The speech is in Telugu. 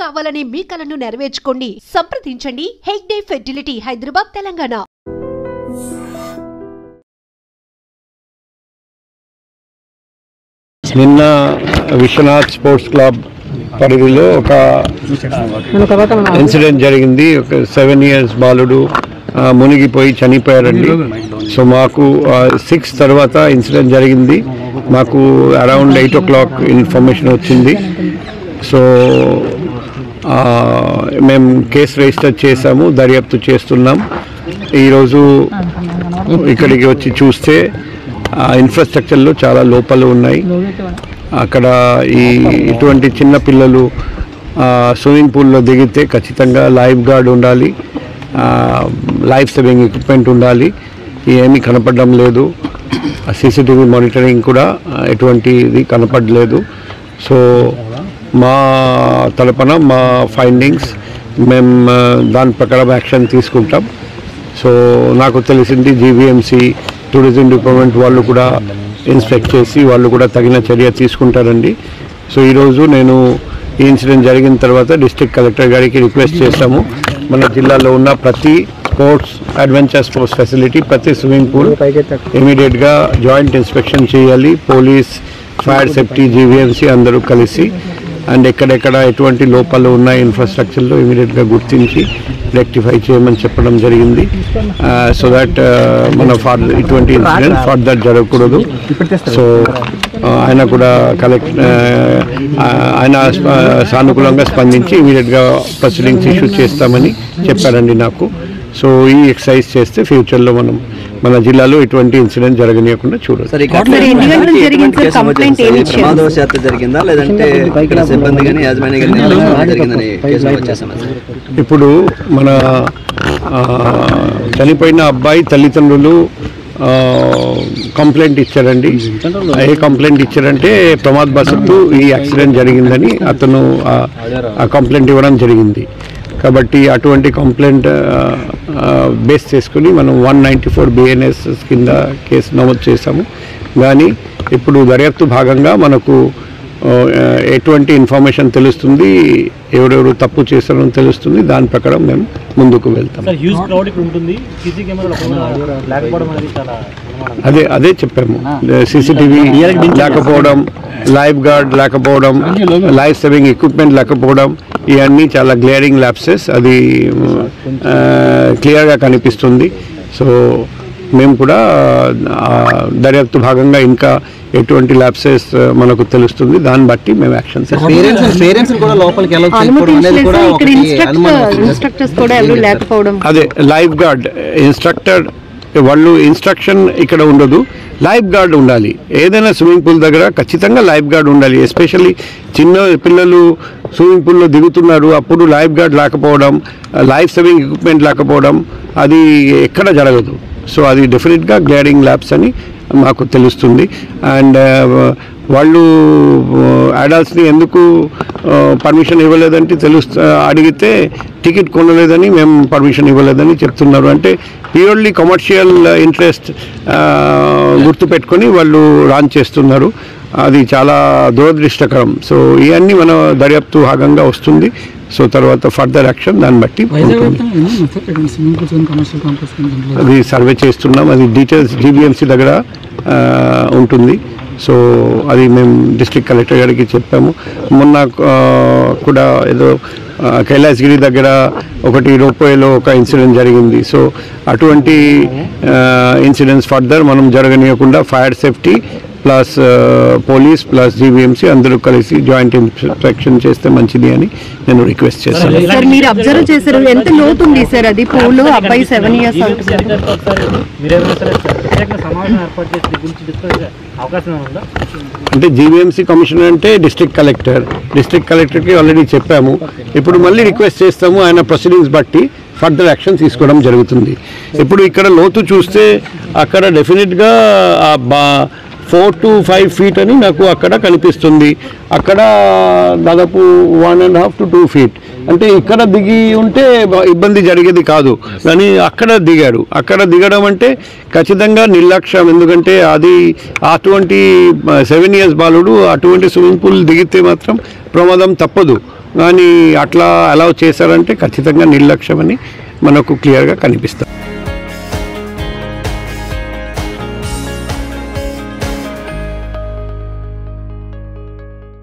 కావాలనే మీ కలను నెరవేర్చుకోండి. సంప్రదించండి హెగ్డే ఫెర్టిలిటీ, హైదరాబాద్, తెలంగాణ. నిన్న విశ్వనాథ్ స్పోర్ట్స్ క్లబ్ పరిధిలో ఒక ఇన్సిడెంట్ జరిగింది. ఒక 7 years బాలుడు మునిగిపోయి చనిపోయారండి. సో మాకు 6 తర్వాత ఇన్సిడెంట్ జరిగింది. మాకు అరౌండ్ 8 o'clock ఇన్ఫర్మేషన్ వచ్చింది. సో మేము కేసు రిజిస్టర్ చేసాము, దర్యాప్తు చేస్తున్నాం. ఈరోజు ఇక్కడికి వచ్చి చూస్తే ఇన్ఫ్రాస్ట్రక్చర్లో చాలా లోపాలు ఉన్నాయి. అక్కడ ఇటువంటి చిన్న పిల్లలు స్విమ్మింగ్ పూల్లో దిగితే ఖచ్చితంగా లైఫ్ గార్డ్ ఉండాలి, లైఫ్ సేవింగ్ ఎక్విప్మెంట్ ఉండాలి. ఏమీ కనపడడం లేదు. సీసీటీవీ మానిటరింగ్ కూడా ఎటువంటిది కనపడలేదు. సో మా తరపున మా ఫైండింగ్స్ మేము దాని ప్రకారం యాక్షన్ తీసుకుంటాం. సో నాకు తెలిసింది జీవీఎంసీ, టూరిజం డిపార్ట్మెంట్ వాళ్ళు కూడా ఇన్స్పెక్ట్ చేసి వాళ్ళు కూడా తగిన చర్య తీసుకుంటారండి. సో ఈరోజు నేను ఈ ఇన్సిడెంట్ జరిగిన తర్వాత డిస్ట్రిక్ట్ కలెక్టర్ గారికి రిక్వెస్ట్ చేశాము, మన జిల్లాలో ఉన్న ప్రతి స్పోర్ట్స్ అడ్వెంచర్ స్పోర్ట్స్ ఫెసిలిటీ, ప్రతి స్విమ్మింగ్ పూల్ ఇమీడియట్గా జాయింట్ ఇన్స్పెక్షన్ చేయాలి. పోలీస్, ఫైర్ సేఫ్టీ, జీవీఎంసీ అందరూ కలిసి అండ్ ఎక్కడెక్కడ ఎటువంటి లోపాలు ఉన్నాయి ఇన్ఫ్రాస్ట్రక్చర్లో ఇమీడియట్గా గుర్తించి రెక్టిఫై చేయమని చెప్పడం జరిగింది. సో దట్ మన ఇటువంటి ఇన్సిడెంట్ ఫర్దర్ జరగకూడదు. సో ఆయన కూడా ఆయన సానుకూలంగా స్పందించి ఇమీడియట్గా ప్రొసీడింగ్స్ ఇష్యూ చేస్తామని చెప్పారండి నాకు. సో ఈ ఎక్సర్సైజ్ చేస్తే ఫ్యూచర్లో మన జిల్లాలో ఇటువంటి ఇన్సిడెంట్ జరగనీయకుండా చూడదు. ఇప్పుడు మన చనిపోయిన అబ్బాయి తల్లిదండ్రులు కంప్లైంట్ ఇచ్చారండి. ఏ కంప్లైంట్ ఇచ్చారంటే ప్రమాదవశాత్తు ఈ యాక్సిడెంట్ జరిగిందని అతను ఆ కంప్లైంట్ ఇవ్వడం జరిగింది. కాబట్టి అటువంటి కంప్లైంట్ బేస్ చేసుకుని మనం 194 BNS కింద కేసు నమోదు చేశాము. కానీ ఇప్పుడు దర్యాప్తు భాగంగా మనకు ఎటువంటి ఇన్ఫర్మేషన్ తెలుస్తుంది, ఎవరెవరు తప్పు చేస్తారని తెలుస్తుంది. దాని ప్రకారం మేము ముందుకు వెళ్తాం. అదే చెప్పాము. సీసీటీవీ లేకపోవడం, లైఫ్ గార్డ్ లేకపోవడం, లైఫ్ సేవింగ్ ఎక్విప్మెంట్ లేకపోవడం, ఇవన్నీ చాలా గ్లేరింగ్ ల్యాప్సెస్. అది క్లియర్గా కనిపిస్తుంది. సో మేము కూడా దర్యాప్తు భాగంగా ఇంకా ఎటువంటి ల్యాప్సెస్ మనకు తెలుస్తుంది, దాన్ని బట్టి మేము యాక్షన్ అదే లైఫ్ గార్డ్ ఇన్స్ట్రక్టర్ వాళ్ళు ఇన్స్ట్రక్షన్ ఇక్కడ ఉండదు, లైఫ్ గార్డ్ ఉండాలి. ఏదైనా స్విమ్మింగ్ పూల్ దగ్గర ఖచ్చితంగా లైఫ్ గార్డ్ ఉండాలి. ఎస్పెషల్లీ చిన్న పిల్లలు స్విమ్మింగ్ పూల్లో దిగుతున్నారు, అప్పుడు లైఫ్ గార్డ్ లేకపోవడం, లైఫ్ సేవింగ్ ఎక్విప్మెంట్ లేకపోవడం అది ఎక్కడ జరగదు. సో అది డెఫినెట్గా గ్లేరింగ్ ల్యాబ్స్ అని మాకు తెలుస్తుంది. అండ్ వాళ్ళు అడల్ట్స్ని ఎందుకు పర్మిషన్ ఇవ్వలేదంటే అడిగితే టికెట్ కొనలేదని, మేము పర్మిషన్ ఇవ్వలేదని చెప్తున్నారు. అంటే ప్యూర్లీ కమర్షియల్ ఇంట్రెస్ట్ గుర్తుపెట్టుకొని వాళ్ళు రాన్ చేస్తున్నారు. అది చాలా దురదృష్టకరం. సో ఇవన్నీ మన దర్యాప్తు భాగంగా వస్తుంది. సో తర్వాత ఫర్దర్ యాక్షన్ దాన్ని బట్టి అది సర్వే చేస్తున్నాం. అది డీటెయిల్స్ జీబీఎంసీ దగ్గర ఉంటుంది. సో అది మేము డిస్ట్రిక్ట్ కలెక్టర్ గారికి చెప్పాము. మొన్న కూడా ఏదో కైలాసగిరి దగ్గర ఒకటి రోప్వేలో ఒక ఇన్సిడెంట్ జరిగింది. సో అటువంటి ఇన్సిడెంట్స్ ఫర్దర్ మనం జరగనీయకుండా fire safety plus police plus GVMC అందరూ కలిసి జాయింట్ ఇన్స్పెక్షన్ చేస్తే మంచిది అని నేను రిక్వెస్ట్ చేస్తాను. సార్ మీరు అబ్జర్వ్ చేశారు, ఎంత లోతు ఉంది సార్ అది పూల్? అబ్బాయి 7 years అంటే జీవీఎంసీ కమిషనర్ అంటే డిస్ట్రిక్ట్ కలెక్టర్కి ఆల్రెడీ చెప్పాము. ఇప్పుడు మళ్ళీ రిక్వెస్ట్ చేస్తాము, ఆయన ప్రొసీడింగ్స్ బట్టి ఫర్దర్ యాక్షన్ తీసుకోవడం జరుగుతుంది. ఇప్పుడు ఇక్కడ లోతు చూస్తే అక్కడ డెఫినెట్గా 4 to 5 feet అని నాకు అక్కడ కనిపిస్తుంది. అక్కడ దాదాపు 1.5 to 2 feet. అంటే ఇక్కడ దిగి ఉంటే ఇబ్బంది జరిగేది కాదు, కానీ అక్కడ దిగాడు. అక్కడ దిగడం అంటే ఖచ్చితంగా నిర్లక్ష్యం. ఎందుకంటే అది అటువంటి 7 years బాలుడు అటువంటి స్విమ్మింగ్ పూల్ దిగితే మాత్రం ప్రమాదం తప్పదు. కానీ అట్లా అలౌ చేశారంటే ఖచ్చితంగా నిర్లక్ష్యం అని మనకు క్లియర్గా కనిపిస్తుంది.